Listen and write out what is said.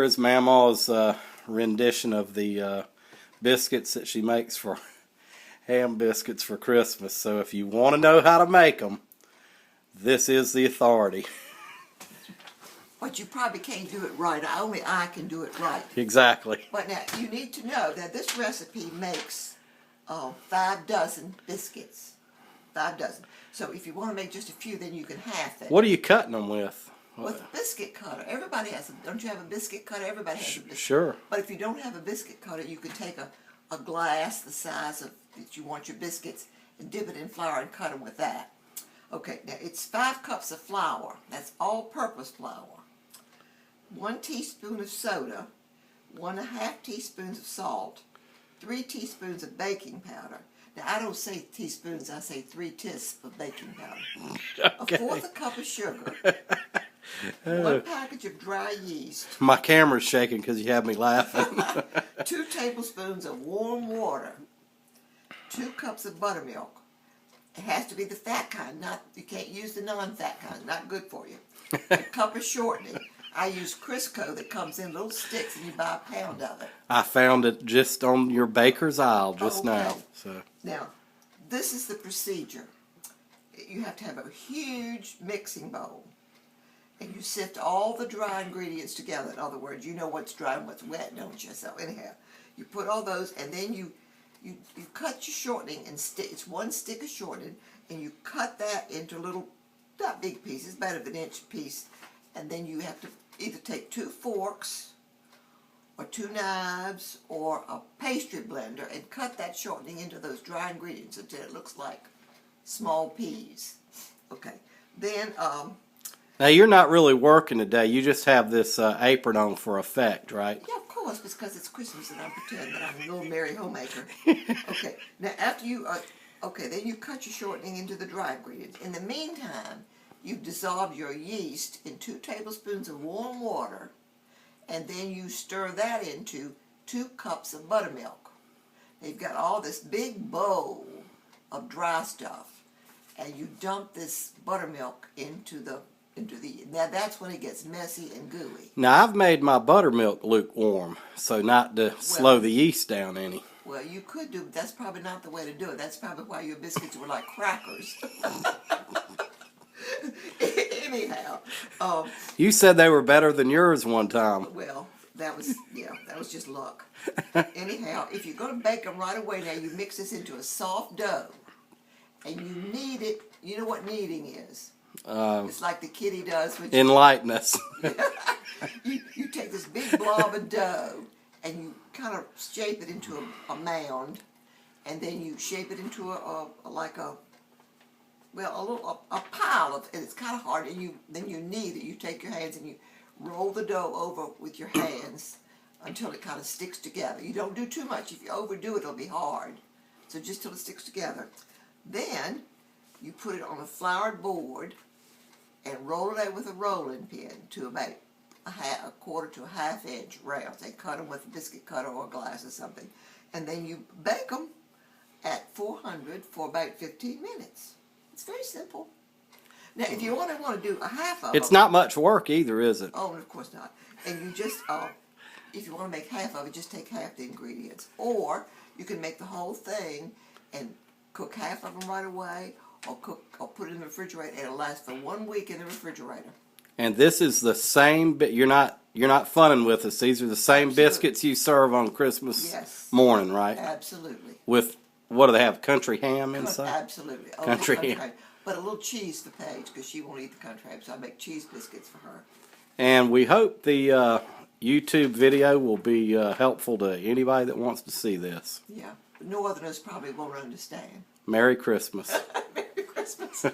here's Mamaw's rendition of the biscuits that she makes for ham biscuits for Christmas. So if you want to know how to make them, this is the authority. But you probably can't do it right. Only I can do it right. Exactly. But now, you need to know that this recipe makes 5 dozen biscuits. 5 dozen. So if you want to make just a few, then you can half it. What are you cutting them with? With a biscuit cutter. Everybody has a, don't you have a biscuit cutter? Everybody has a biscuit. Sure. But if you don't have a biscuit cutter, you can take a glass the size of that you want your biscuits and dip it in flour and cut them with that. Okay, now it's 5 cups of flour. That's all-purpose flour. 1 teaspoon of soda, 1½ teaspoons of salt, 3 teaspoons of baking powder. Now, I don't say teaspoons, I say 3 teaspoons of baking powder. Okay. A 1/4 cup of sugar. 1 package of dry yeast. My camera's shaking because you have me laughing. 2 tablespoons of warm water. 2 cups of buttermilk. It has to be the fat kind, you can't use the non-fat kind, not good for you. A cup of shortening. I use Crisco that comes in little sticks and you buy a pound of it. I found it just on your baker's aisle just now. So. Now, this is the procedure. You have to have a huge mixing bowl. And you sift all the dry ingredients together. In other words, you know what's dry and what's wet, don't you? So anyhow, you put all those, and then you cut your shortening, and it's 1 stick of shortening, and you cut that into little, not big pieces, about an inch piece. And then you have to either take 2 forks, or 2 knives, or a pastry blender, and cut that shortening into those dry ingredients until it looks like small peas. Okay, then now, you're not really working today. You just have this apron on for effect, right? Yeah, of course, because it's Christmas and I'm pretending that I'm a little merry homemaker. Okay, now after you, then you cut your shortening into the dry ingredients. In the meantime, you dissolve your yeast in 2 tablespoons of warm water, and then you stir that into 2 cups of buttermilk. Now you've got all this big bowl of dry stuff, and you dump this buttermilk into the now that's when it gets messy and gooey. Now, I've made my buttermilk lukewarm, so not to slow the yeast down any. Well, you could do, but that's probably not the way to do it. That's probably why your biscuits were like crackers. Anyhow. You said they were better than yours one time. Well, that was just luck. Anyhow, if you're going to bake them right away, now you mix this into a soft dough. And you knead it. You know what kneading is? It's like the kitty does. Enlighten us. You take this big blob of dough and you kind of shape it into a mound, and then you shape it into a pile of, and it's kind of hard. And then you knead it. You take your hands and you roll the dough over with your hands until it kind of sticks together. You don't do too much. If you overdo it, it'll be hard. So just till it sticks together. Then you put it on a floured board and roll it out with a rolling pin to about a 1/4 to a 1/2 inch rounds. They cut them with a biscuit cutter or a glass or something. And then you bake them at 400 for about 15 minutes. It's very simple. Now, if you want to do a half of it's them, not much work either, is it? Oh, of course not. And you just, if you want to make half of it, just take half the ingredients. Or you can make the whole thing and cook half of them right away, or put it in the refrigerator, and it'll last for 1 week in the refrigerator. And this is the same bit. You're not funning with us. These are the same Absolutely. biscuits you serve on Christmas morning, right? Absolutely. With what do they have? Country ham inside? Absolutely. Country ham. But a little cheese for Paige, because she won't eat the country ham, so I make cheese biscuits for her. And we hope the YouTube video will be helpful to anybody that wants to see this. Yeah. Northerners probably won't understand. Merry Christmas. Merry Christmas.